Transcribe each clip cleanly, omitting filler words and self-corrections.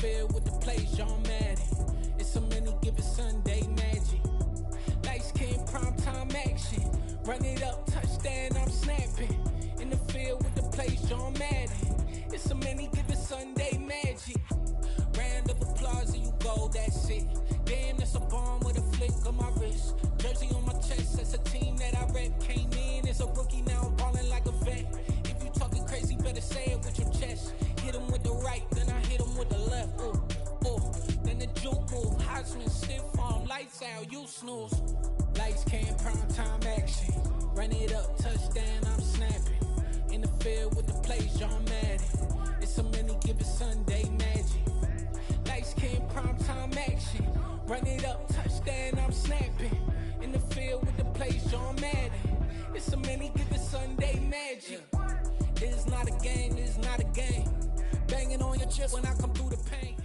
field with the place y'all mad at. It's a many given Sunday magic. Light skin, prime time action. Run it up, touchdown, I'm snapping. In the field with the place y'all mad at. It's a many given Sunday magic. Round of applause and you go, that's it. Damn, that's a bomb with a flick on my wrist. Jersey on my chest, that's a team that I rep. Came in as a rookie, now I'm ballin' like a vet. If you talking crazy, better say it with your chest. Hit him with the right, then I hit him with the left. Ooh, ooh. Then the juke move, Heisman, stiff arm, lights out, you snooze. Lights came, prime time action. Run it up, touchdown, I'm snapping. In the field with the place, y'all mad at. It's a many given Sunday magic. Lights came, prime time action. Run it up, touchdown, I'm snapping. In the field with the place, y'all mad at. It's a many given Sunday magic. It is not a game, it is not a game. Banging on your chest when I come through the pain.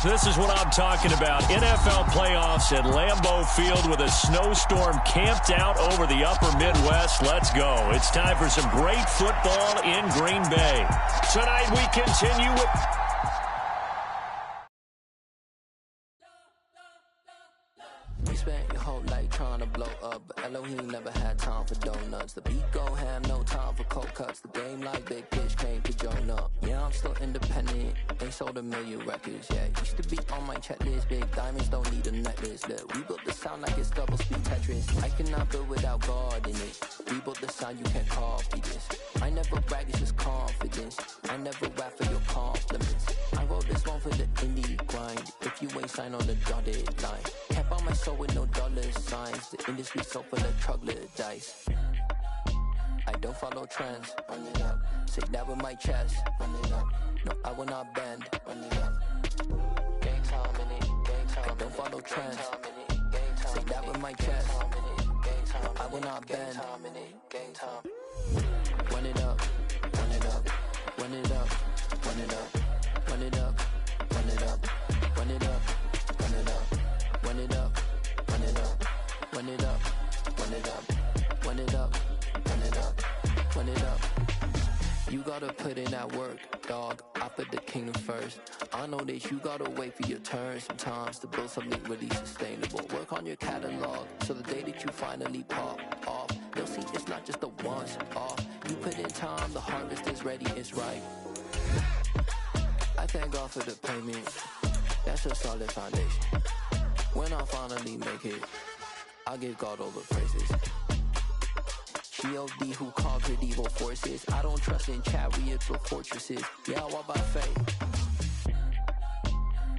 So this is what I'm talking about. NFL playoffs at Lambeau Field with a snowstorm camped out over the upper Midwest. Let's go. It's time for some great football in Green Bay. Tonight we continue with... You spent your whole life trying to blow up, but Elohim never had time for donuts. The beat gon' have no time for cold cuts. The game like Big Pitch came to join up. Yeah, I'm still independent, ain't sold a million records yet. Used to be on my checklist, big diamonds don't need a necklace. Look, we built the sound like it's double speed Tetris. I cannot build without God in it. We built the sound, you can't copy this. I never brag, it's just confidence. I never rap for your compliments. I wrote this one for the indie grind. If you ain't signed on the dotted line, can't buy my soul with no dollar signs. The industry so full of troglodytes. I don't follow trends. Run it up. Say that with my chest. Run it up. No, I will not bend. Run it up. Gang time in it. Gang time. I don't follow trends. Say that with my chest. I will not bend. Gang time. Run it up. Run it up. Run it up. Run it up. Run it up. Run it up. Run it up. Run it up. Run it up. Run it up. Run it up. Run it up. Run it up. Run it up. Run it up. You gotta put in that work, dog. I put the kingdom first. I know that you gotta wait for your turn sometimes to build something really sustainable. Work on your catalog so the day that you finally pop off, they'll see it's not just a once off. You put in time, the harvest is ready, it's ripe. I thank God for the payment. That's a solid foundation. When I finally make it, I'll give God all the praises. G.O.D. who conquered evil forces. I don't trust in chariots or fortresses. Yeah, I walk by faith.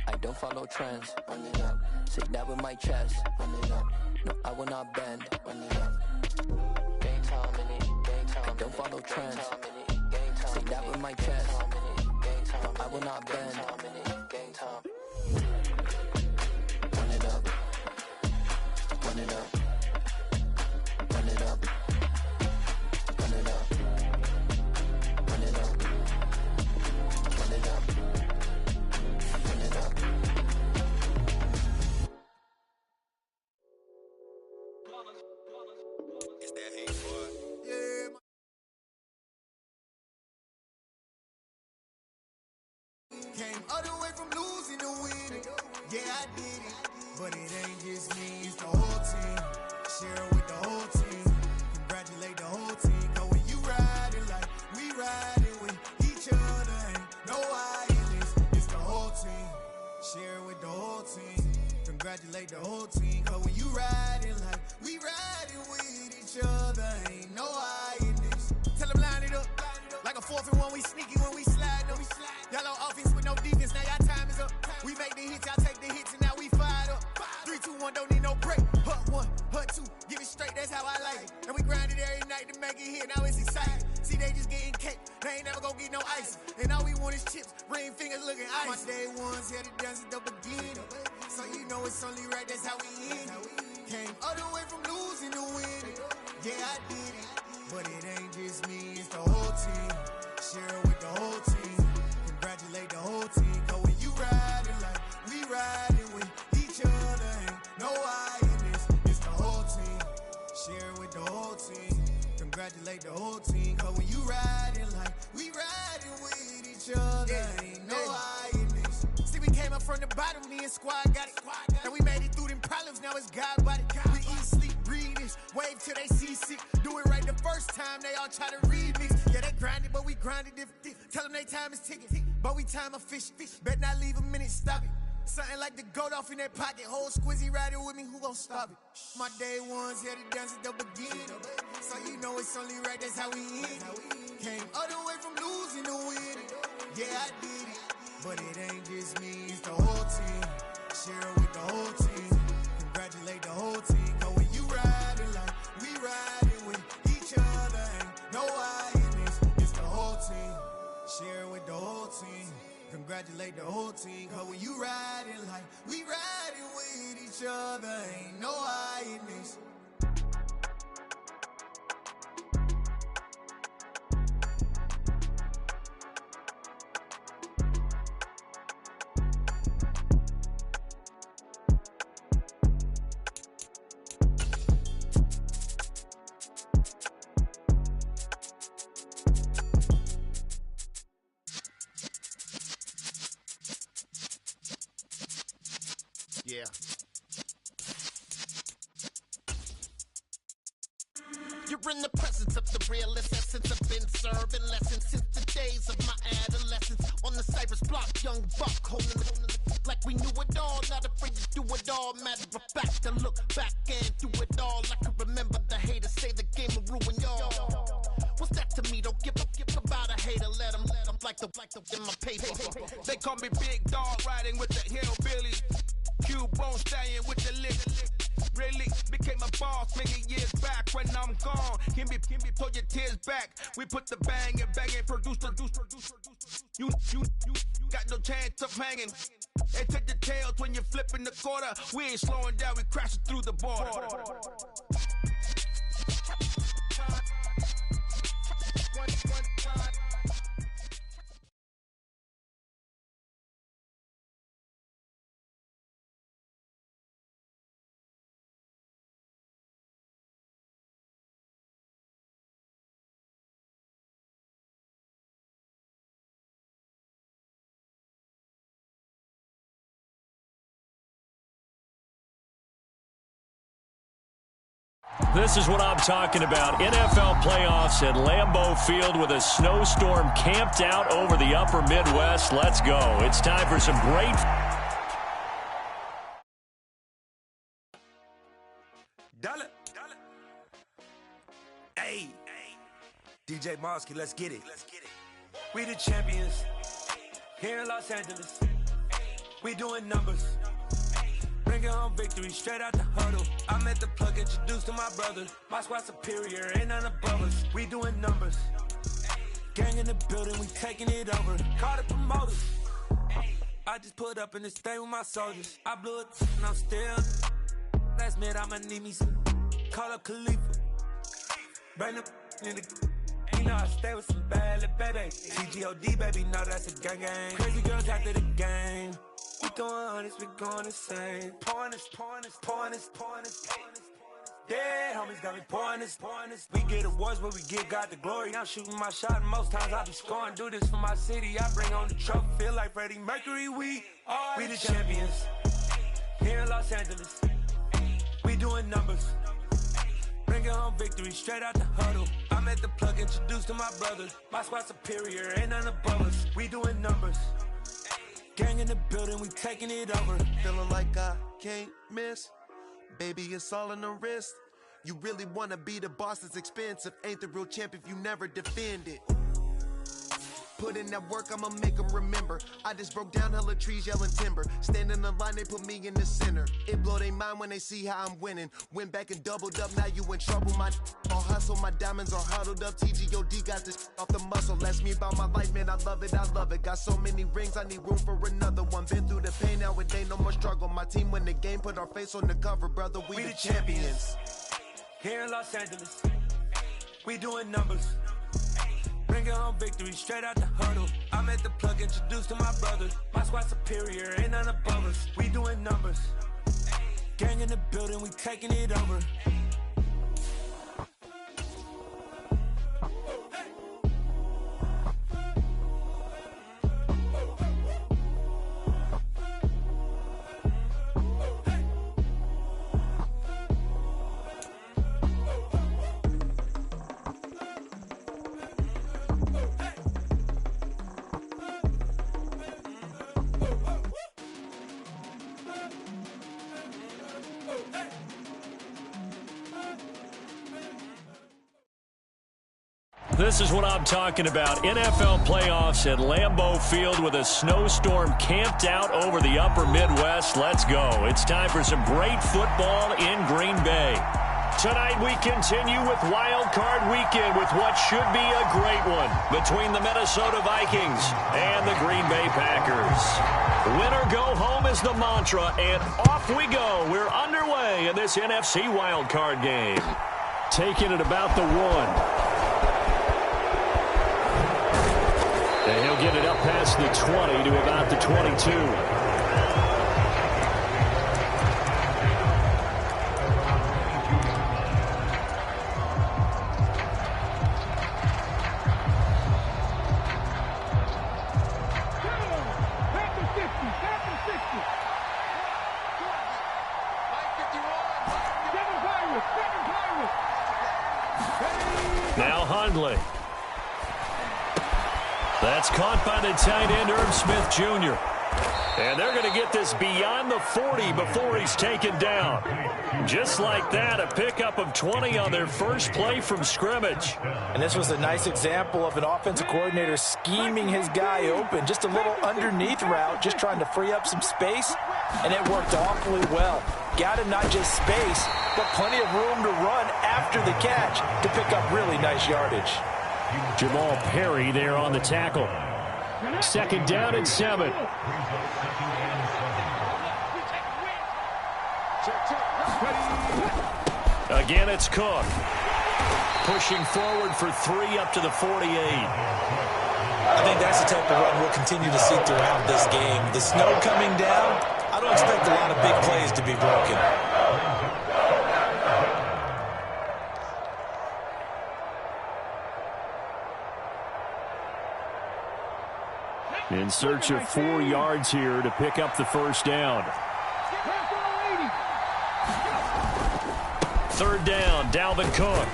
I don't follow trends. Run it up. Say that with my chest. Run it up. No, I will not bend. Run it up. Gang time in it. Gang time. I don't follow trends. Say that with my chest. I will not bend. Gang time. Run it up. Run it up. Run it up. Run it up. Run it up. Run it up. Run it up. It's that hate, boy. Yeah. Came all the way from losing to winning. Yeah, I did it. But it ain't just me, it's the whole team. Share it with the whole team. Congratulate the whole team. Cause when you riding like we riding with each other, ain't no violence. It's the whole team. Share it with the whole team. Congratulate the whole team. Cause when you riding like we riding with each other, ain't no violence. Tell them line it up. Like a 4th and 1, we sneaky when we slide them. Y'all on offense with no defense, now y'all time is up. We make the hits, y'all take the hits, and now we fired up. 3, 2, 1, don't need no break. Hut 1, hut 2, give it straight, that's how I like it. And we grind it every night to make it hit, now it's exciting. See, they just getting cake, they ain't never gonna get no ice. And all we want is chips, ring fingers looking ice. My day ones had to dance at the beginning. So you know it's only right, that's how we end. Came all the way from losing to did it, but it ain't just me, it's the whole team. Share it with the whole team. Congratulate the whole team. Cause when you riding like we riding with each other, ain't no I in this, it's the whole team. Share it with the whole team. Congratulate the whole team. Cause when you riding like we riding with each other, ain't no I in this. See, we came up from the bottom, me and squad got it. And we made it through them problems, now it's God body. We eat, sleep, breathe this, wave till they see sick. Do it right the first time, they all try to remix. Yeah, they grinded, but we grinded different. Tell them they time is ticking, but we time a fish. Bet not leave a minute, stop it. Something like the goat off in that pocket. Whole squizzy riding with me, who gon' stop it? My day ones here to dance at the beginning. So you know it's only right, that's how we end. Came all the way from losing to winning. Yeah, I did it, but it ain't just me, it's the whole team. Share it with the whole team. Congratulate the whole team. Cause when you riding like we riding with each other, ain't no I in this, it's the whole team. Share it with the whole team. Congratulate the whole team. Cause when you riding like we riding with each other, ain't no I in this. Yeah. You're in the presence of the realest essence. I've been serving lessons since the days of my adolescence. On the Cypress block, young buck holding it like we knew it all. Not afraid to do it all. Matter of fact, to look back and do it all. I can remember the haters say the game will ruin y'all. What's that to me? Don't give about a hater. Let them like the in my paper. They call me Big Dog, riding with the hillbillies. Q-Bone stallion with the lip. Really became a boss many years back. When I'm gone, can be pull your tears back. We put the bang and produce. You got no chance of hanging. They take the tails when you're flipping the quarter. We ain't slowing down, we crashing through the border. This is what I'm talking about. NFL playoffs at Lambeau Field with a snowstorm camped out over the upper Midwest. Let's go. It's time for some great... Dollar. Hey. DJ Mosky, let's get it. We the champions here in Los Angeles. We doing numbers. Bringing home victory straight out the huddle. I'm at the plug, introduced to my brother. My squad superior, ain't none above us. We doing numbers. Gang in the building, we taking it over. Call the promoters. I just put up in this thing with my soldiers. I blew it and I'm still. Last minute I'ma need me some. Call up Khalifa. Bring them in the. You know I stay with some bad little baby. CGOD baby, know that's a gang gang. Crazy girls after the game. We going honest, we going insane. Pouring this. Yeah, homies got me pouring this. We get awards, but we give God the glory. I'm shooting my shot, and most times I be scoring. Do this for my city, I bring on the trophy. Feel like Freddie Mercury, we the champions. Here in Los Angeles, we doing numbers. Bringing home victory straight out the huddle. I'm at the plug, introduced to my brother. My squad superior, ain't none above us. We doing numbers. Gang in the building, we taking it over. Feeling like I can't miss. Baby, it's all in the wrist. You really wanna be the boss, it's expensive. Ain't the real champ if you never defend it. Put in that work, I'ma make them remember. I just broke down hella trees, yelling timber. Stand in the line, they put me in the center. It blow their mind when they see how I'm winning. Went back and doubled up, now you in trouble. My all hustle, my diamonds are huddled up. TGOD got this off the muscle. Ask me about my life, man, I love it. Got so many rings, I need room for another one. Been through the pain, now it ain't no more struggle. My team win the game, put our face on the cover, brother. We the champions. Here in Los Angeles, We doing numbers. Bringing home victory straight out the huddle. I'm at the plug, introduced to my brothers. My squad superior, ain't none above us. We doing numbers. Gang in the building, we taking it over. This is what I'm talking about. NFL playoffs at Lambeau Field with a snowstorm camped out over the upper Midwest. Let's go. It's time for some great football in Green Bay. Tonight we continue with Wild Card Weekend with what should be a great one between the Minnesota Vikings and the Green Bay Packers. Win or go home is the mantra, and off we go. We're underway in this NFC Wild Card game. Taking it about the 1. And he'll get it up past the 20 to about the 22. Now Hundley. That's caught by the tight end, Irv Smith Jr. And they're going to get this beyond the 40 before he's taken down. Just like that, a pickup of 20 on their first play from scrimmage. And this was a nice example of an offensive coordinator scheming his guy open. Just a little underneath route, just trying to free up some space, and it worked awfully well. Got him not just space, but plenty of room to run after the catch to pick up really nice yardage. Jamal Perry there on the tackle. Second down and 7. Again, it's Cook. Pushing forward for 3 up to the 48. I think that's the type of run we'll continue to see throughout this game. The snow coming down, I don't expect a lot of big plays to be broken. In search of 4 yards here to pick up the first down. Third down, Dalvin Cook.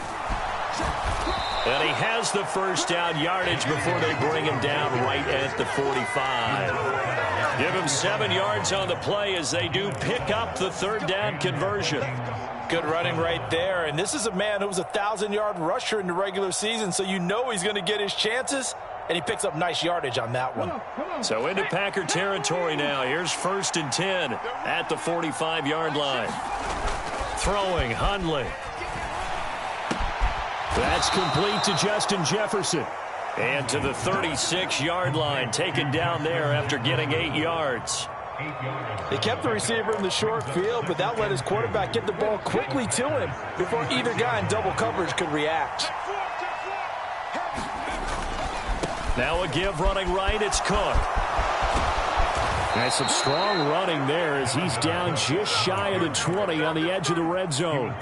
And he has the first down yardage before they bring him down right at the 45. Give him 7 yards on the play as they do pick up the third down conversion. Good running right there. And this is a man who was a 1,000-yard rusher in the regular season, so you know he's going to get his chances. And he picks up nice yardage on that one. So into Packer territory now. Here's 1st and 10 at the 45-yard line. Throwing, Hundley. That's complete to Justin Jefferson. And to the 36-yard line, taken down there after getting 8 yards. They kept the receiver in the short field, but that let his quarterback get the ball quickly to him before either guy in double coverage could react. Now a give running right, it's Cook. That's some strong running there as he's down just shy of the 20 on the edge of the red zone.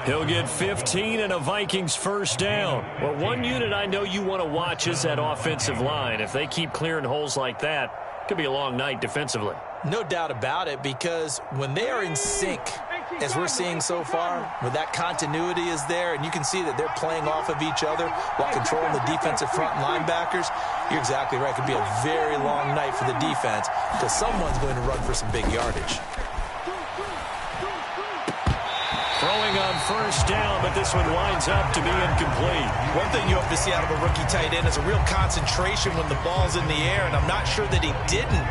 He'll get 15 and a Vikings first down. Well, one unit I know you want to watch is that offensive line. If they keep clearing holes like that, it could be a long night defensively. No doubt about it, because when they are in sync, as we're seeing so far, where that continuity is there, and you can see that they're playing off of each other while controlling the defensive front linebackers, you're exactly right. It could be a very long night for the defense because someone's going to run for some big yardage. Throwing on first down, but this one winds up to be incomplete. One thing you hope to see out of a rookie tight end is a real concentration when the ball's in the air, and I'm not sure that he didn't,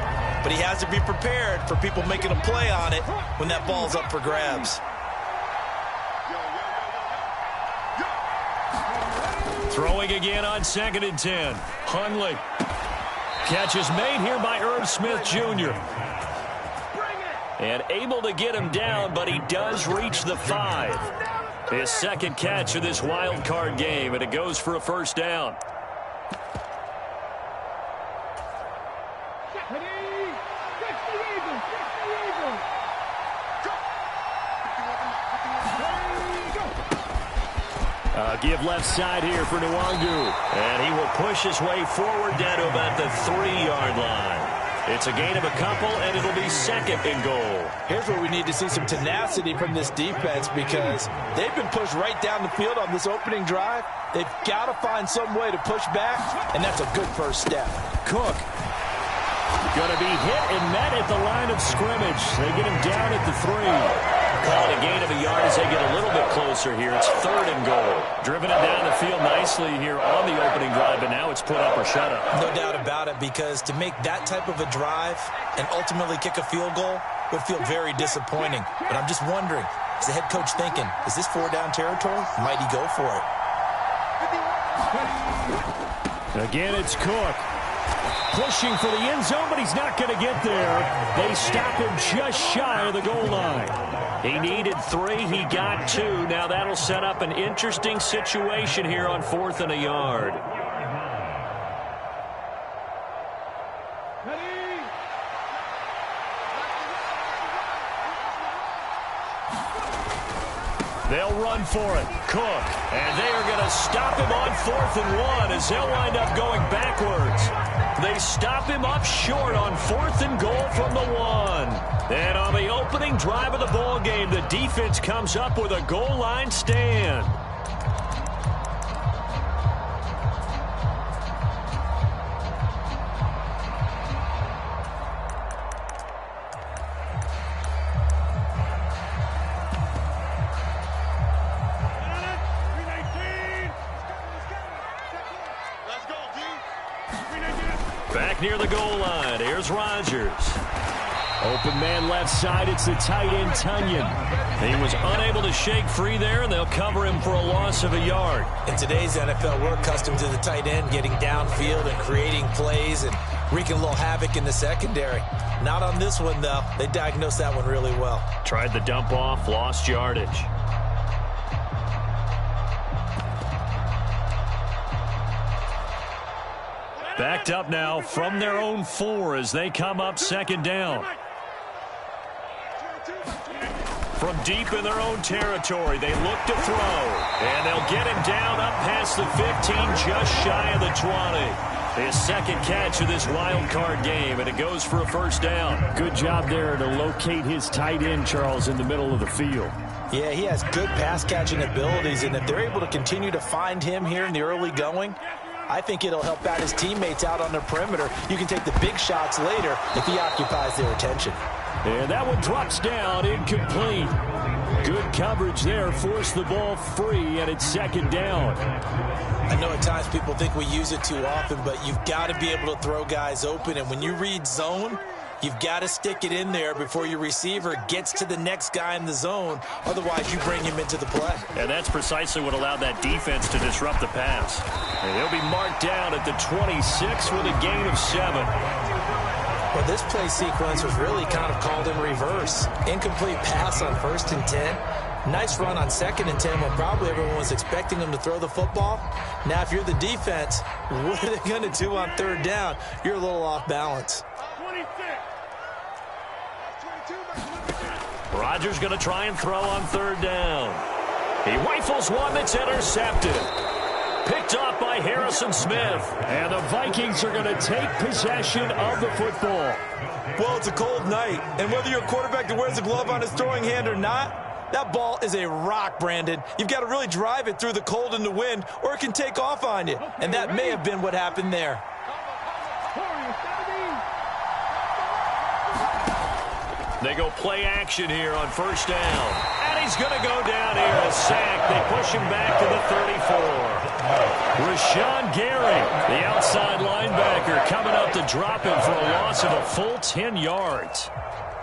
but he has to be prepared for people making a play on it when that ball's up for grabs. Throwing again on 2nd and 10. Hundley. Catch is made here by Irv Smith Jr. And able to get him down, but he does reach the 5. His second catch of this wild card game, and it goes for a first down. Give left side here for Nwangu. And he will push his way forward down to about the 3-yard line. It's a gain of a couple, and it'll be second and goal. Here's where we need to see some tenacity from this defense, because they've been pushed right down the field on this opening drive. They've got to find some way to push back, and that's a good first step. Cook going to be hit and met at the line of scrimmage. They get him down at the 3. Call it a gain of a yard as they get a little bit closer here. It's third and goal. Driven it down the field nicely here on the opening drive, but now it's put up or shut up. No doubt about it, because to make that type of a drive and ultimately kick a field goal would feel very disappointing. But I'm just wondering, is the head coach thinking, is this 4-down territory? Might he go for it? Again, it's Cook. Pushing for the end zone, but he's not going to get there. They stop him just shy of the goal line. He needed 3. He got 2. Now that'll set up an interesting situation here on 4th and a yard. They'll run for it. Cook. And they are going to stop him on 4th and 1 as they'll wind up going backwards. They stop him up short on 4th and goal from the 1. And on the opening drive of the ball game, the defense comes up with a goal line stand. Back near the goal line, here's Rodgers. Open man left side, it's the tight end, Tunyon. He was unable to shake free there, and they'll cover him for a loss of a yard. In today's NFL, we're accustomed to the tight end getting downfield and creating plays and wreaking a little havoc in the secondary. Not on this one, though. They diagnosed that one really well. Tried the dump off, lost yardage. Backed up now from their own 4 as they come up second down. From deep in their own territory, they look to throw. And they'll get him down up past the 15, just shy of the 20. His second catch of this wild card game, and it goes for a first down. Good job there to locate his tight end, Charles, in the middle of the field. Yeah, he has good pass-catching abilities, and if they're able to continue to find him here in the early going, I think it'll help out his teammates out on the perimeter. You can take the big shots later if he occupies their attention. And that one drops down, incomplete. Good coverage there, forced the ball free, and it's second down. I know at times people think we use it too often, but you've got to be able to throw guys open. And when you read zone, you've got to stick it in there before your receiver gets to the next guy in the zone. Otherwise, you bring him into the play. And that's precisely what allowed that defense to disrupt the pass. And he'll be marked down at the 26 with a gain of 7. Well, this play sequence was really kind of called in reverse. Incomplete pass on 1st and 10. Nice run on 2nd and 10 when probably everyone was expecting him to throw the football. Now, if you're the defense, what are they going to do on 3rd down? You're a little off balance. Rodgers going to try and throw on 3rd down. He rifles one that's intercepted. Picked off by Harrison Smith. And the Vikings are going to take possession of the football. Well, it's a cold night, and whether you're a quarterback that wears a glove on his throwing hand or not, that ball is a rock, Brandon. You've got to really drive it through the cold and the wind, or it can take off on you. And that may have been what happened there. They go play action here on 1st down. And he's going to go down here, a sack. They push him back to the 34. Rashawn Gary, the outside linebacker, coming up to drop him for a loss of a full 10 yards.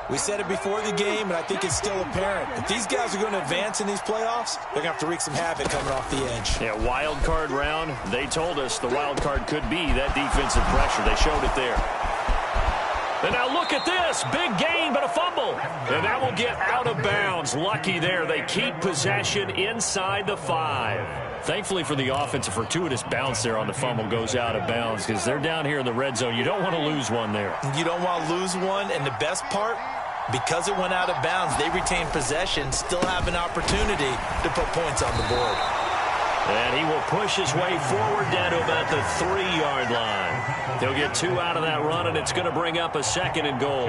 We said it before the game, and I think it's still apparent. If these guys are going to advance in these playoffs, they're going to have to wreak some havoc coming off the edge. Yeah, wild card round. They told us the wild card could be that defensive pressure. They showed it there. And now look at this. Big gain, but a fumble. And that will get out of bounds. Lucky there. They keep possession inside the 5. Thankfully for the offense, a fortuitous bounce there on the fumble goes out of bounds because they're down here in the red zone. You don't want to lose one there. You don't want to lose one, and the best part, because it went out of bounds, they retain possession, still have an opportunity to put points on the board. And he will push his way forward down to about the 3-yard line. He'll get 2 out of that run, and it's going to bring up a 2nd and goal.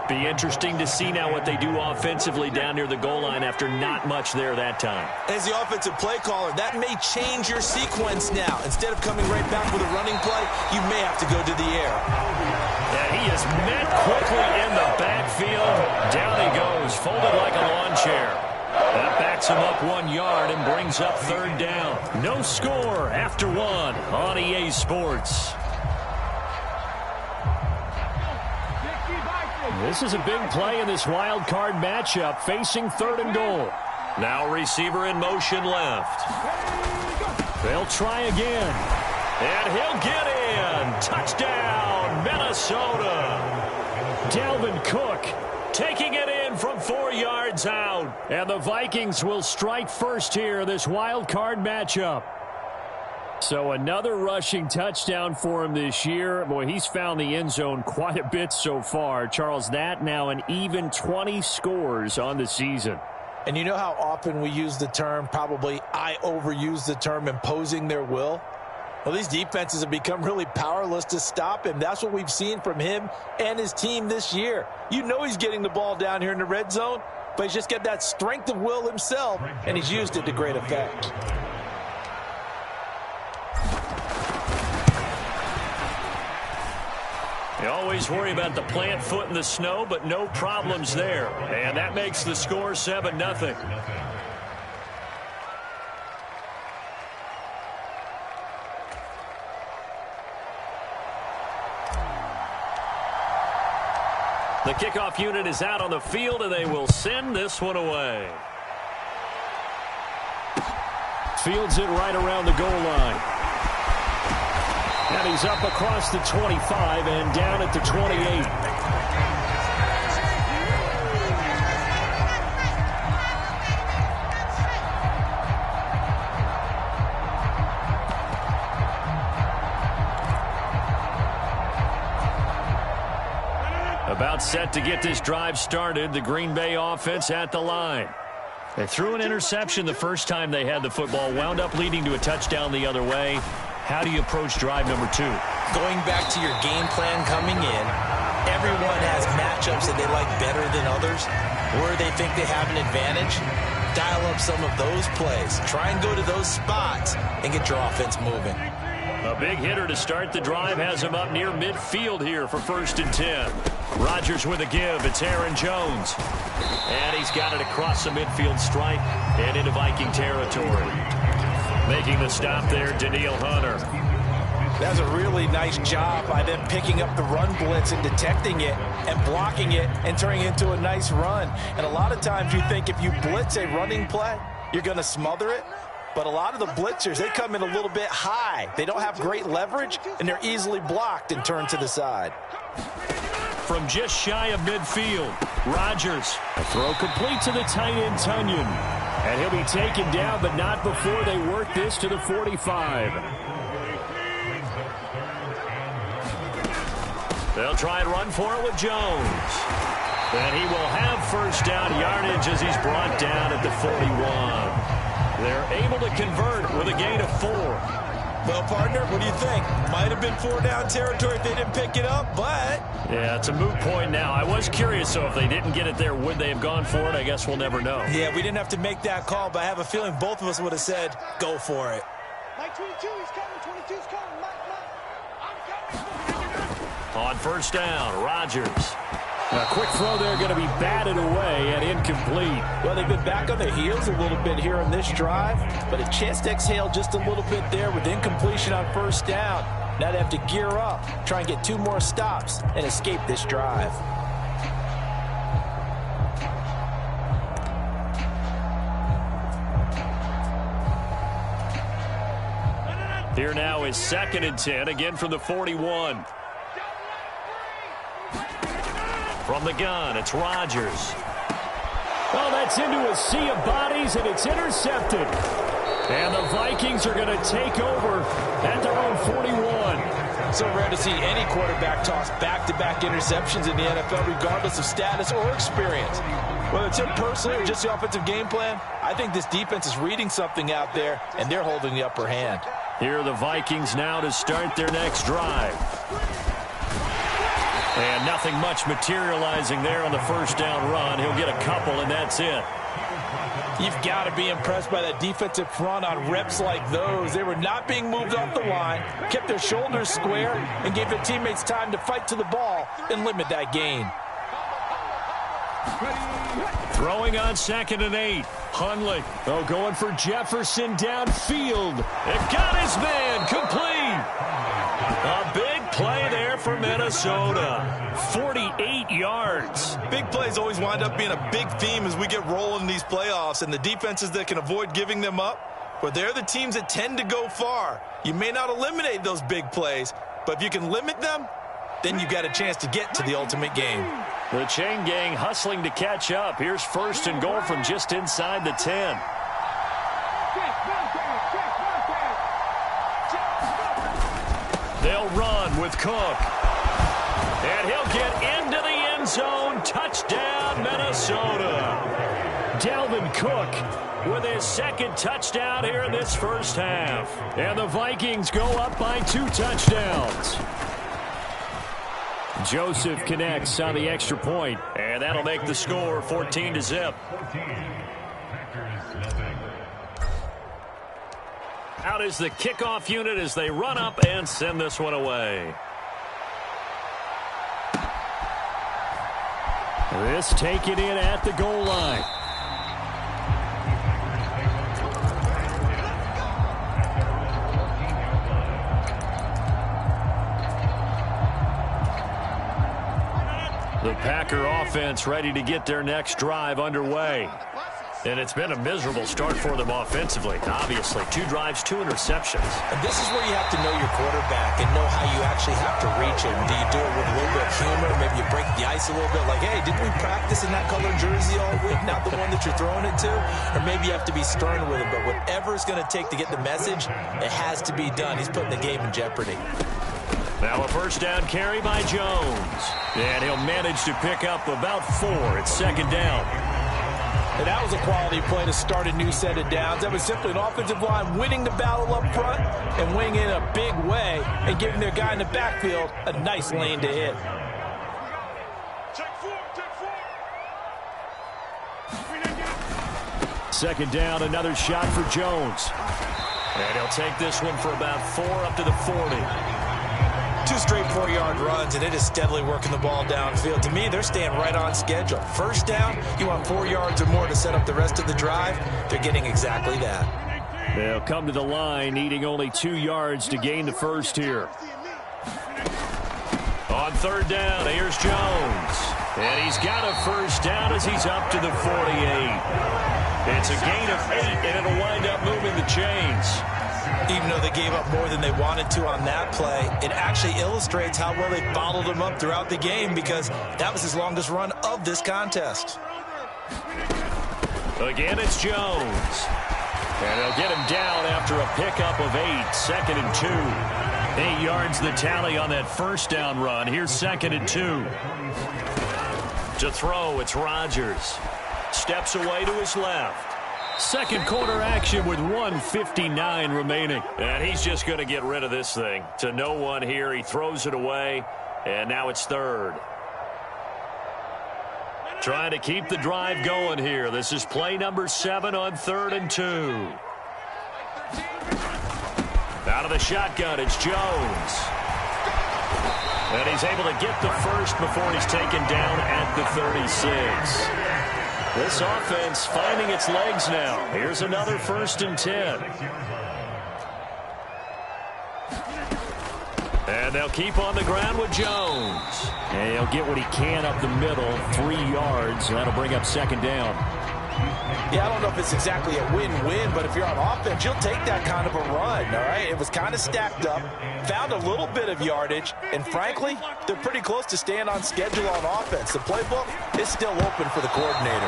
Be interesting to see now what they do offensively down near the goal line after not much there that time. As the offensive play caller, that may change your sequence now. Instead of coming right back with a running play, you may have to go to the air. And he is met quickly in the backfield. Down he goes, folded like a lawn chair. That backs him up 1 yard and brings up 3rd down. No score after 1 on EA Sports. This is a big play in this wild card matchup, facing 3rd and goal. Now receiver in motion left. They'll try again. And he'll get in. Touchdown, Minnesota. Dalvin Cook taking it in from 4 yards out. And the Vikings will strike first here, this wild card matchup. So another rushing touchdown for him this year. Boy, he's found the end zone quite a bit so far. Charles, that now an even 20 scores on the season. And you know how often we use the term, probably I overuse the term, imposing their will? Well, these defenses have become really powerless to stop him. That's what we've seen from him and his team this year. You know he's getting the ball down here in the red zone, but he's just got that strength of will himself, and he's used it to great effect. You always worry about the plant foot in the snow, but no problems there. And that makes the score 7-0. The kickoff unit is out on the field, and they will send this one away. Fields it right around the goal line. And he's up across the 25 and down at the 28. About set to get this drive started. The Green Bay offense at the line. They threw an interception the first time they had the football, wound up leading to a touchdown the other way. How do you approach drive number 2? Going back to your game plan coming in, everyone has matchups that they like better than others, where they think they have an advantage. Dial up some of those plays. Try and go to those spots and get your offense moving. A big hitter to start the drive has him up near midfield here for 1st and 10. Rodgers with a give. It's Aaron Jones. And he's got it across the midfield stripe and into Viking territory. Making the stop there, Danielle Hunter. That's a really nice job by them picking up the run blitz and detecting it and blocking it and turning it into a nice run. And a lot of times you think if you blitz a running play, you're going to smother it. But a lot of the blitzers, they come in a little bit high. They don't have great leverage, and they're easily blocked and turned to the side. From just shy of midfield, Rodgers. A throw complete to the tight end, Tunyon. And he'll be taken down, but not before they work this to the 45. They'll try and run for it with Jones. And he will have 1st down yardage as he's brought down at the 41. They're able to convert with a gain of 4. Well, partner, what do you think? Might have been 4 down territory if they didn't pick it up, but... Yeah, it's a moot point now. I was curious, so if they didn't get it there, would they have gone for it? I guess we'll never know. Yeah, we didn't have to make that call, but I have a feeling both of us would have said, go for it. Mike 22, he's coming. 22's coming. Mike. I'm coming. On 1st down, Rodgers. A quick throw there going to be batted away and incomplete. Well, they've been back on their heels a little bit here on this drive, but a chance to exhale just a little bit there with incompletion on 1st down. Now they have to gear up, try and get 2 more stops, and escape this drive. Here now is 2nd and 10, again from the 41. From the gun, it's Rodgers. Oh, that's into a sea of bodies, and it's intercepted. And the Vikings are going to take over at their own 41. So rare to see any quarterback toss back-to-back interceptions in the NFL, regardless of status or experience. Whether it's him personally or just the offensive game plan, I think this defense is reading something out there, and they're holding the upper hand. Here are the Vikings now to start their next drive. And nothing much materializing there on the first down run. He'll get a couple, and that's it. You've got to be impressed by that defensive front on reps like those. They were not being moved off the line, kept their shoulders square, and gave their teammates time to fight to the ball and limit that gain. Throwing on 2nd and 8. Hundley, going for Jefferson downfield. It got his man complete. A big play there for Minnesota. 48 yards. Big plays always wind up being a big theme as we get rolling in these playoffs, and the defenses that can avoid giving them up, but they're the teams that tend to go far. You may not eliminate those big plays, but if you can limit them, then you've got a chance to get to the ultimate game. The chain gang hustling to catch up. Here's 1st and goal from just inside the 10. They'll run with Cook. And he'll get into the end zone. Touchdown, Minnesota. Dalvin Cook with his 2nd touchdown here in this first half. And the Vikings go up by 2 touchdowns. Joseph connects on the extra point, and that'll make the score 14-0. Out is the kickoff unit as they run up and send this one away. This taken in at the goal line. The Packer offense ready to get their next drive underway. And it's been a miserable start for them offensively. Obviously, 2 drives, 2 interceptions. And this is where you have to know your quarterback and know how you actually have to reach him. Do you do it with a little bit of humor? Maybe you break the ice a little bit, like, hey, didn't we practice in that colored jersey all week, not the one that you're throwing it to? Or maybe you have to be stern with him. But whatever it's going to take to get the message, it has to be done. He's putting the game in jeopardy. Now a first down carry by Jones. And he'll manage to pick up about 4. It's 2nd down. And that was a quality play to start a new set of downs. That was simply an offensive line winning the battle up front and winning in a big way and giving their guy in the backfield a nice lane to hit. Second down, another shot for Jones. And he'll take this one for about 4 up to the 40. 2 straight 4-yard runs, and it is steadily working the ball downfield. To me, they're staying right on schedule. First down, you want 4 yards or more to set up the rest of the drive. They're getting exactly that. They'll come to the line, needing only 2 yards to gain the first here. On 3rd down, here's Jones. And he's got a first down as he's up to the 48. It's a gain of 8, and it'll wind up moving the chains. Even though they gave up more than they wanted to on that play, it actually illustrates how well they bottled him up throughout the game, because that was his longest run of this contest. Again, it's Jones. And they'll get him down after a pickup of 8, 2nd and 2. 8 yards the tally on that first down run. Here's 2nd and 2. To throw, it's Rodgers. Steps away to his left. Second quarter action with 1:59 remaining. And he's just going to get rid of this thing. To no one here. He throws it away. And now it's 3rd. Trying to keep the drive going here. This is play number 7 on 3rd and 2. Out of the shotgun, it's Jones. And he's able to get the first before he's taken down at the 36. This offense finding its legs now. Here's another 1st and 10. And they'll keep on the ground with Jones. And he'll get what he can up the middle, 3 yards. And that'll bring up 2nd down. Yeah, I don't know if it's exactly a win-win, but if you're on offense, you'll take that kind of a run, all right? It was kind of stacked up, found a little bit of yardage, and frankly, they're pretty close to staying on schedule on offense. The playbook is still open for the coordinator.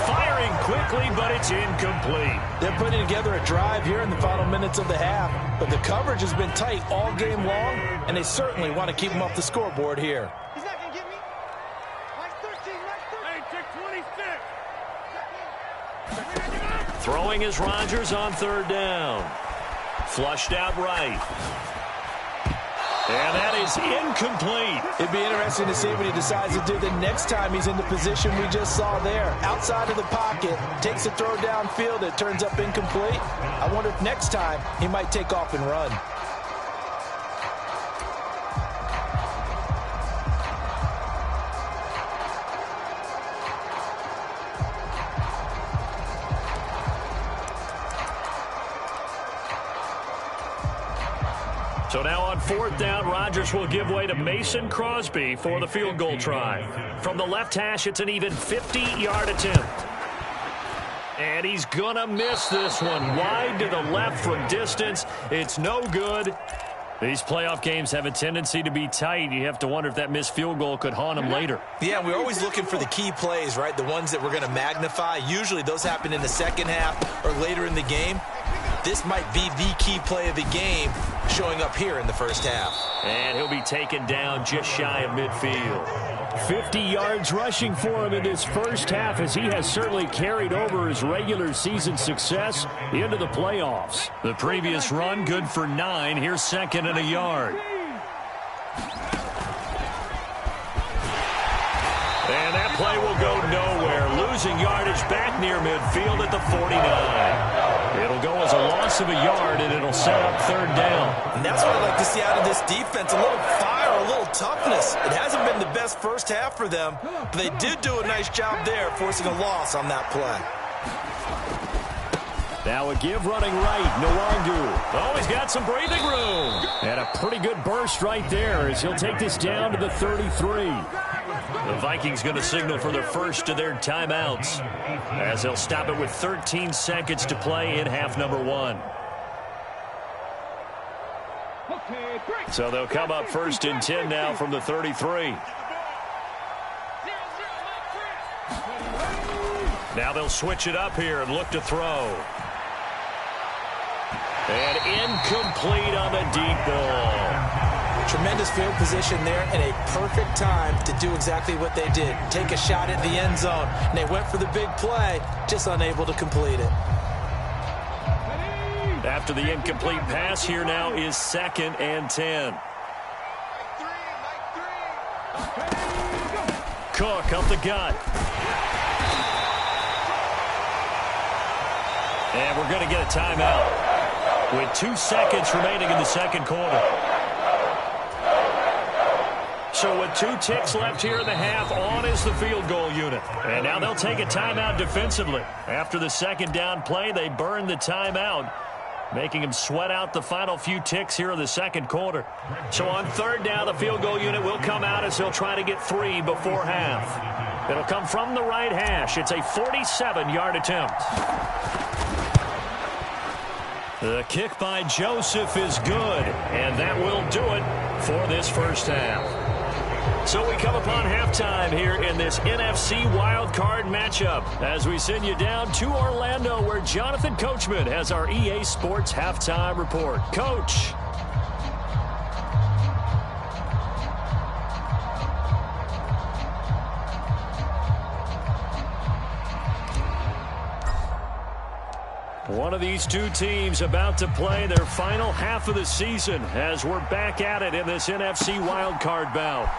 Firing quickly, but it's incomplete. They're putting together a drive here in the final minutes of the half, but the coverage has been tight all game long, and they certainly want to keep them off the scoreboard here. He's not going to get me. Mike's 13, Mike's 13. Hey, check 26. Throwing is Rodgers on third down. Flushed out right. And that is incomplete. It'd be interesting to see what he decides to do the next time he's in the position we just saw there. Outside of the pocket, takes a throw downfield, it turns up incomplete. I wonder if next time he might take off and run. So now on fourth down, Rodgers will give way to Mason Crosby for the field goal try. From the left hash, it's an even 50-yard attempt. And he's going to miss this one. Wide to the left from distance. It's no good. These playoff games have a tendency to be tight. You have to wonder if that missed field goal could haunt him later. Yeah, we're always looking for the key plays, right? The ones that we're going to magnify. Usually those happen in the second half or later in the game. This might be the key play of the game showing up here in the first half. And he'll be taken down just shy of midfield. 50 yards rushing for him in this first half, as he has certainly carried over his regular season success into the playoffs. The previous run good for 9. Here's second and a yard. And that play will go nowhere. Losing yardage back near midfield at the 49. It'll go as a loss of a yard, and it'll set up third down. And that's what I'd like to see out of this defense. A little fire, a little toughness. It hasn't been the best first half for them, but they did do a nice job there, forcing a loss on that play. Now a give running right, Nwangu. Oh, he's got some breathing room. And a pretty good burst right there as he'll take this down to the 33. The Vikings going to signal for the first of their timeouts, as they'll stop it with 13 seconds to play in half number 1. So they'll come up first and 10 now from the 33. Now they'll switch it up here and look to throw. And incomplete on the deep ball. Tremendous field position there and a perfect time to do exactly what they did. Take a shot at the end zone. And they went for the big play, just unable to complete it. After the incomplete pass, here now is second and 10. Cook up the gut. And we're going to get a timeout with 2 seconds remaining in the second quarter. So with 2 ticks left here in the half, on is the field goal unit. And now they'll take a timeout defensively. After the second down play, they burn the timeout, making him sweat out the final few ticks here in the second quarter. So on third down, the field goal unit will come out as they'll try to get 3 before half. It'll come from the right hash. It's a 47-yard attempt. The kick by Joseph is good, and that will do it for this first half. So we come upon halftime here in this NFC wildcard matchup as we send you down to Orlando, where Jonathan Coachman has our EA Sports halftime report. Coach. One of these two teams about to play their final half of the season as we're back at it in this NFC wildcard bout.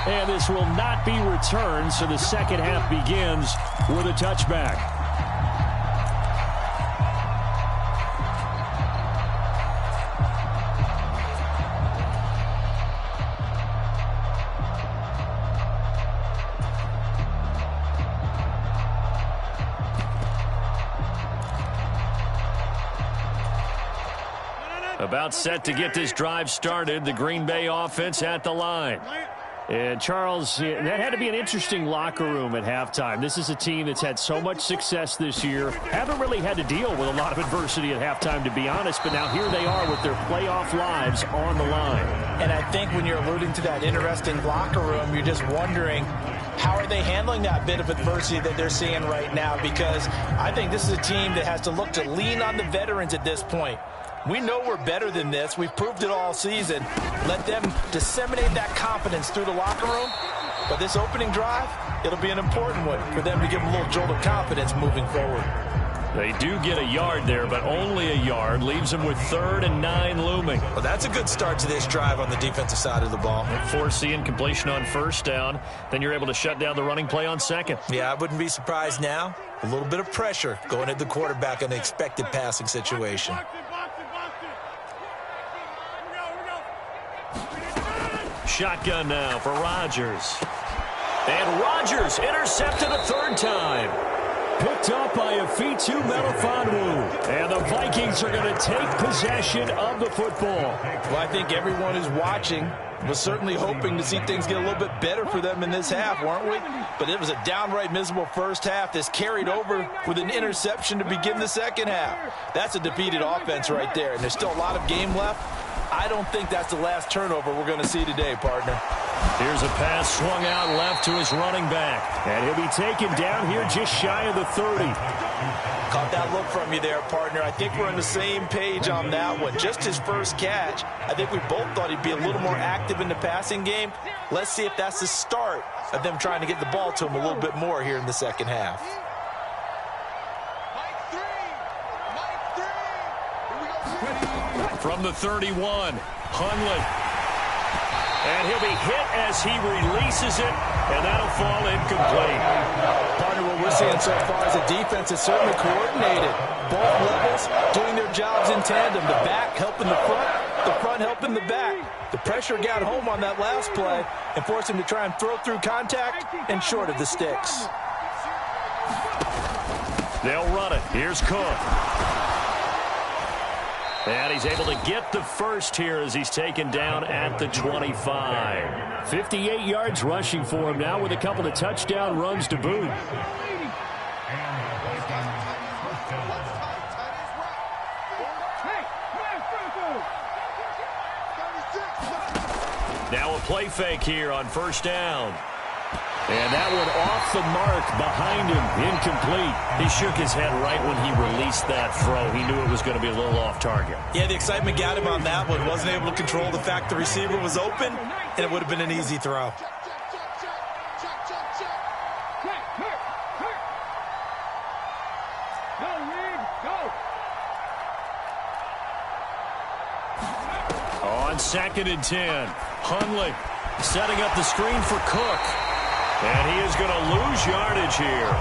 And this will not be returned, so the second half begins with a touchback. About set to get this drive started, the Green Bay offense at the line. And, Charles, that had to be an interesting locker room at halftime. This is a team that's had so much success this year. Haven't really had to deal with a lot of adversity at halftime, to be honest. But now here they are with their playoff lives on the line. And I think when you're alluding to that interesting locker room, you're just wondering, how are they handling that bit of adversity that they're seeing right now? Because I think this is a team that has to look to lean on the veterans at this point. We know we're better than this. We've proved it all season. Let them disseminate that confidence through the locker room. But this opening drive, it'll be an important one for them to give them a little jolt of confidence moving forward. They do get a yard there, but only a yard. Leaves them with 3rd and 9 looming. Well, that's a good start to this drive on the defensive side of the ball. Force the incompletion on 1st down. Then you're able to shut down the running play on 2nd. Yeah, I wouldn't be surprised now. A little bit of pressure going at the quarterback in an expected passing situation. Shotgun now for Rodgers. And Rodgers intercepted a 3rd time. Picked up by Afitu Melifonwu. And the Vikings are going to take possession of the football. Well, I think everyone who's watching was certainly hoping to see things get a little bit better for them in this half, weren't we? But it was a downright miserable first half. This carried over with an interception to begin the second half. That's a defeated offense right there, and there's still a lot of game left. I don't think that's the last turnover we're going to see today, partner. Here's a pass swung out left to his running back. And he'll be taken down here just shy of the 30. Caught that look from you there, partner. I think we're on the same page on that one. Just his first catch. I think we both thought he'd be a little more active in the passing game. Let's see if that's the start of them trying to get the ball to him a little bit more here in the second half. From the 31, Hundley. And he'll be hit as he releases it, and that'll fall incomplete. Partner, what we're seeing so far is the defense is certainly coordinated. Both levels doing their jobs in tandem. The back helping the front helping the back. The pressure got home on that last play and forced him to try and throw through contact and short of the sticks. They'll run it. Here's Cook. And he's able to get the first here as he's taken down at the 25. 58 yards rushing for him now with a couple of touchdown runs to boot. Now a play fake here on 1st down. And that one off the mark behind him, incomplete. He shook his head right when he released that throw. He knew it was going to be a little off target. Yeah, the excitement got him on that one. Wasn't able to control the fact the receiver was open, and it would have been an easy throw. On 2nd and 10, Hundley setting up the screen for Cook. And he is going to lose yardage here.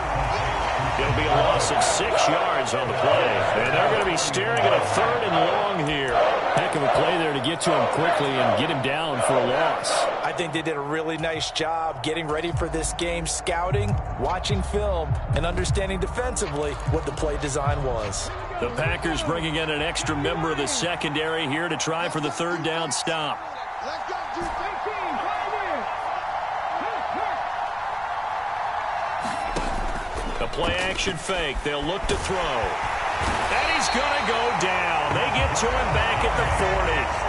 It'll be a loss of 6 yards on the play. And they're going to be staring at a 3rd and long here. Heck of a play there to get to him quickly and get him down for a loss. I think they did a really nice job getting ready for this game, scouting, watching film, and understanding defensively what the play design was. The Packers bringing in an extra member of the secondary here to try for the 3rd down stop. Let's go, G-18, A play-action fake. They'll look to throw. And he's going to go down. They get to him back at the 40.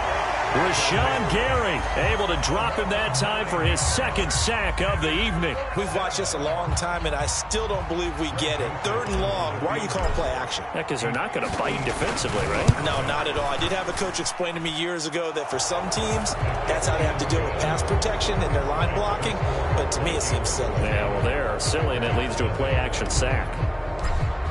Rashawn Gary able to drop him that time for his 2nd sack of the evening. We've watched this a long time, and I still don't believe we get it. 3rd and long. Why are you calling play action? Yeah, because they're not going to bite defensively, right? No, not at all. I did have a coach explain to me years ago that for some teams, that's how they have to deal with pass protection and their line blocking. But to me, it seems silly. Yeah, well, they're silly, and it leads to a play-action sack.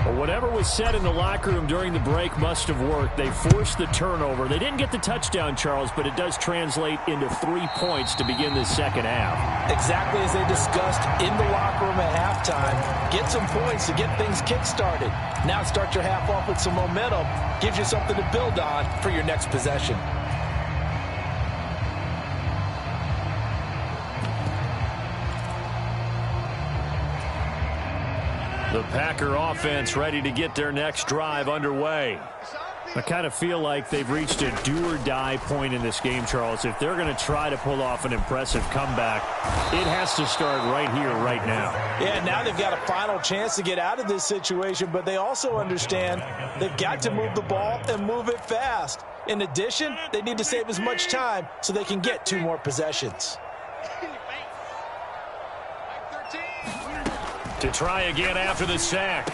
Well, whatever was said in the locker room during the break must have worked. They forced the turnover. They didn't get the touchdown, Charles, but it does translate into 3 points to begin this second half. Exactly as they discussed in the locker room at halftime. Get some points to get things kick-started. Now start your half off with some momentum. Gives you something to build on for your next possession. The Packer offense ready to get their next drive underway. I kind of feel like they've reached a do-or-die point in this game, Charles. If they're going to try to pull off an impressive comeback, it has to start right here, right now. Yeah, now they've got a final chance to get out of this situation, but they also understand they've got to move the ball and move it fast. In addition, they need to save as much time so they can get 2 more possessions. To try again after the sack.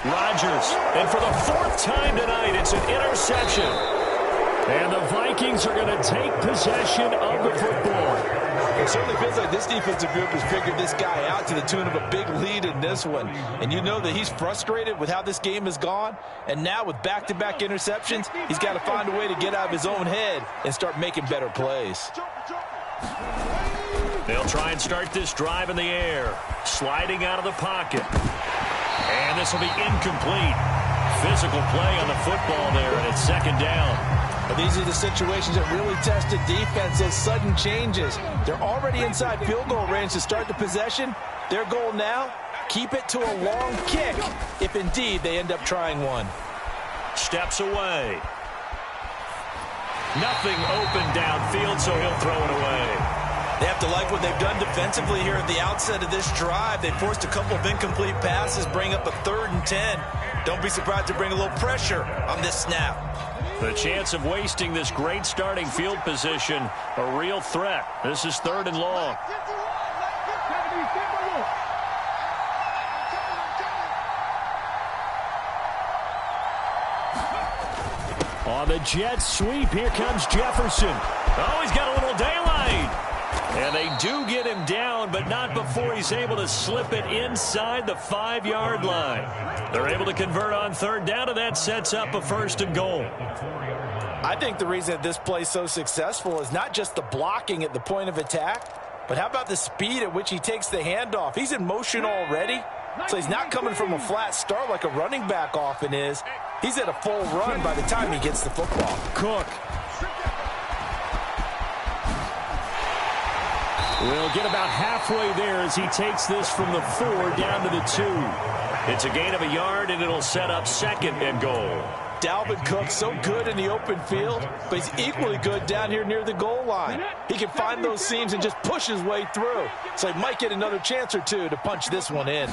Rodgers, and for the 4th time tonight, it's an interception. And the Vikings are going to take possession of the football. It certainly feels like this defensive group has figured this guy out to the tune of a big lead in this one. And you know that he's frustrated with how this game has gone. And now with back-to-back interceptions, he's got to find a way to get out of his own head and start making better plays. They'll try and start this drive in the air. Sliding out of the pocket. And this will be incomplete. Physical play on the football there, and it's 2nd down. But these are the situations that really test the defense. Those sudden changes. They're already inside field goal range to start the possession. Their goal now, keep it to a long kick if indeed they end up trying one. Steps away. Nothing open downfield, so he'll throw it away. They have to like what they've done defensively here at the outset of this drive. They forced a couple of incomplete passes, bring up a 3rd and 10. Don't be surprised to bring a little pressure on this snap. The chance of wasting this great starting field position, a real threat. This is 3rd and long. On the jet sweep, here comes Jefferson. Oh, he's got a little daylight. And they do get him down, but not before he's able to slip it inside the 5-yard line. They're able to convert on 3rd down, and that sets up a 1st and goal. I think the reason that this play is so successful is not just the blocking at the point of attack, but how about the speed at which he takes the handoff? He's in motion already, so he's not coming from a flat start like a running back often is. He's at a full run by the time he gets the football. Cook. We'll get about halfway there as he takes this from the 4 down to the 2. It's a gain of a yard, and it'll set up 2nd and goal. Dalvin Cook so good in the open field, but he's equally good down here near the goal line. He can find those seams and just push his way through. So he might get another chance or 2 to punch this one in.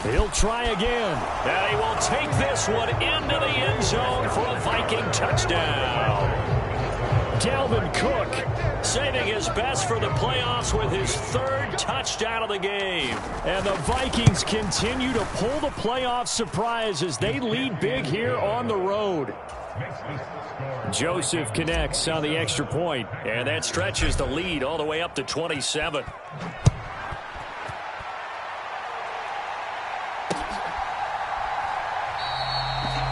He'll try again. And he will take this one into the end zone for a Viking touchdown. Dalvin Cook saving his best for the playoffs with his 3rd touchdown of the game. And the Vikings continue to pull the playoff surprise as they lead big here on the road. Joseph connects on the extra point, and that stretches the lead all the way up to 27.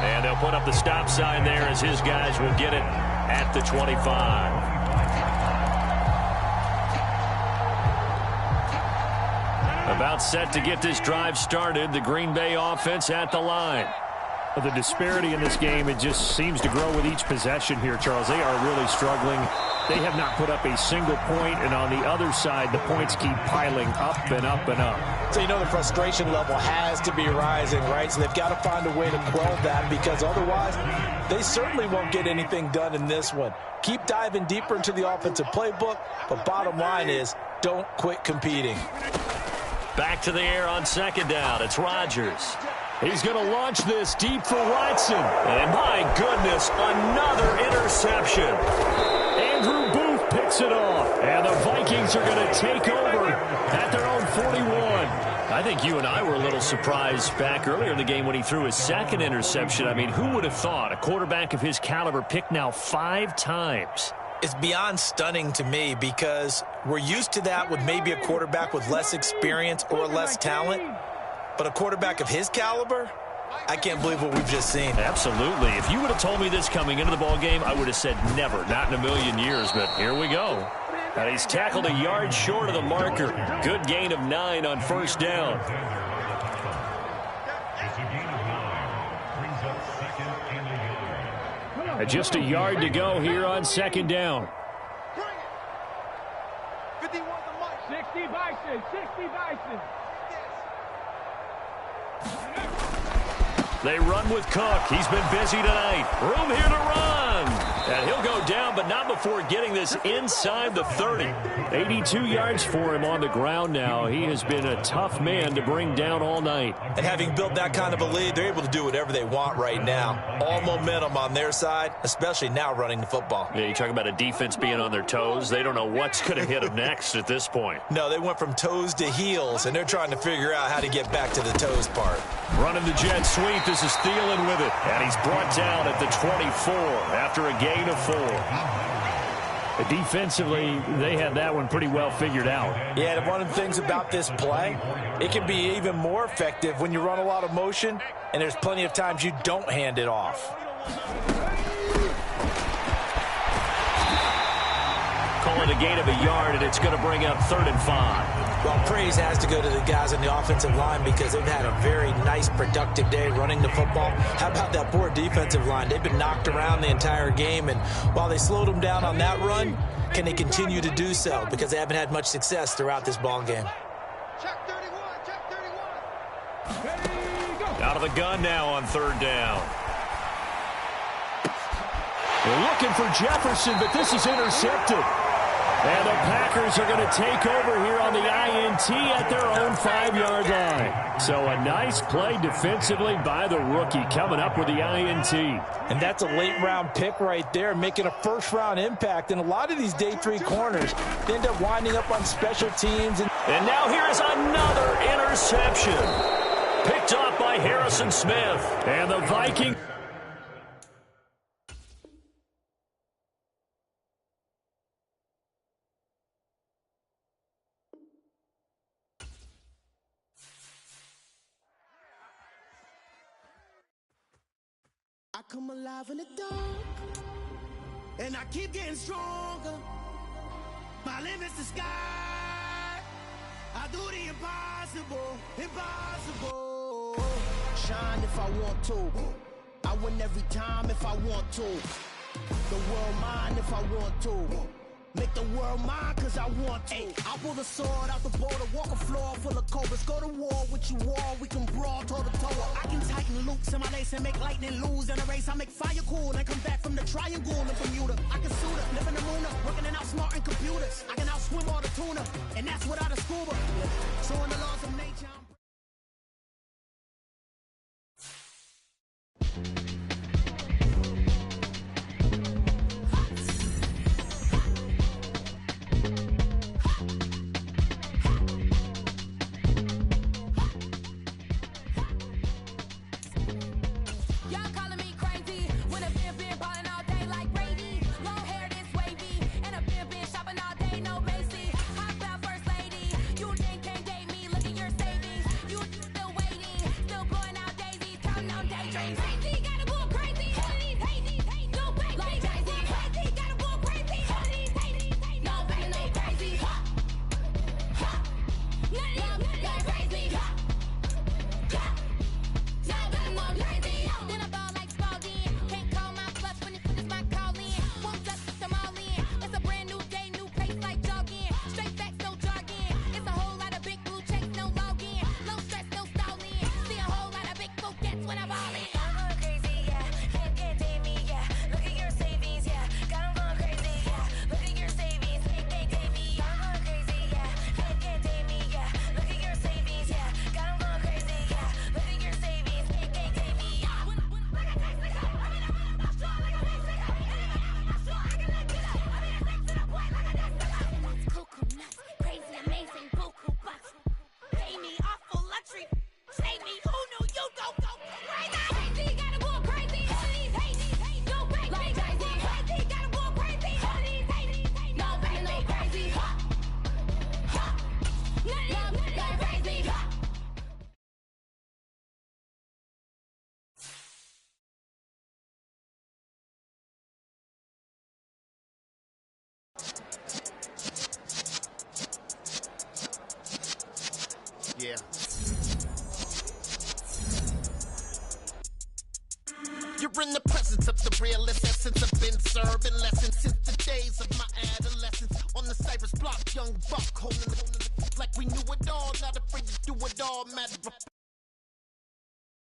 And they'll put up the stop sign there as his guys will get it at the 25. About set to get this drive started. The Green Bay offense at the line. The disparity in this game, it just seems to grow with each possession here, Charles. They are really struggling. They have not put up a single point, and on the other side, the points keep piling up and up and up. So you know the frustration level has to be rising, right? So they've got to find a way to quell that, because otherwise they certainly won't get anything done in this one. Keep diving deeper into the offensive playbook, but bottom line is don't quit competing. Back to the air on 2nd down. It's Rodgers. He's going to launch this deep for Watson. And my goodness, another interception. Andrew Booth picks it off. And the Vikings are going to take over at their own 41. I think you and I were a little surprised back earlier in the game when he threw his 2nd interception. I mean, who would have thought a quarterback of his caliber picked now 5 times? It's beyond stunning to me, because we're used to that with maybe a quarterback with less experience or less talent. But a quarterback of his caliber, I can't believe what we've just seen. Absolutely. If you would have told me this coming into the ball game, I would have said never, not in a million years. But here we go. And he's tackled a yard short of the marker. Good gain of 9 on 1st down. Just a yard to go here on 2nd down. 60 Bison, 60 Bison. They run with Cook. He's been busy tonight. Room here to run. And he'll go down, but not before getting this inside the 30. 82 yards for him on the ground now. He has been a tough man to bring down all night. And having built that kind of a lead, they're able to do whatever they want right now. All momentum on their side, especially now running the football. Yeah, you talk about a defense being on their toes. They don't know what's going to hit them next at this point. No, they went from toes to heels, and they're trying to figure out how to get back to the toes part. Running the jet sweep. This is Thielen with it. And he's brought down at the 24 after a gain of 4. Defensively, they had that one pretty well figured out. Yeah, and one of the things about this play, it can be even more effective when you run a lot of motion, and there's plenty of times you don't hand it off. Call it a gain of a yard, and it's going to bring up 3rd and 5. Well, praise has to go to the guys on the offensive line because they've had a very nice, productive day running the football. How about that poor defensive line? They've been knocked around the entire game, and while they slowed them down on that run, can they continue to do so? Because they haven't had much success throughout this ball game. Check 31, check 31. Out of the gun now on 3rd down. They're looking for Jefferson, but this is intercepted. And the Packers are going to take over here on the INT at their own 5-yard line. So a nice play defensively by the rookie coming up with the INT. And that's a late-round pick right there, making a first-round impact. And a lot of these day 3 corners, they end up winding up on special teams. And now here is another interception. Picked off by Harrison Smith. And the Vikings... I come alive in the dark, and I keep getting stronger. My limit's the sky. I do the impossible, impossible. Shine if I want to. I win every time if I want to. The world mine if I want to. Make the world mine cause I want to. I'll pull the sword out the border, walk a floor full of cobras. Go to war with you all, we can brawl toe to toe. I can tighten loops in my lace and make lightning lose in a race. I make fire cool and come back from the triangle in Bermuda. I can suit up, live in the moon up, working and outsmarting computers. I can outswim all the tuna, and that's without a scuba. So in the laws of nature, Yeah. You're in the presence of the realest essence. I've been serving lessons since the days of my adolescence. On the Cypress block, young buck holding the like we knew it all. Not afraid to do it all. Matter of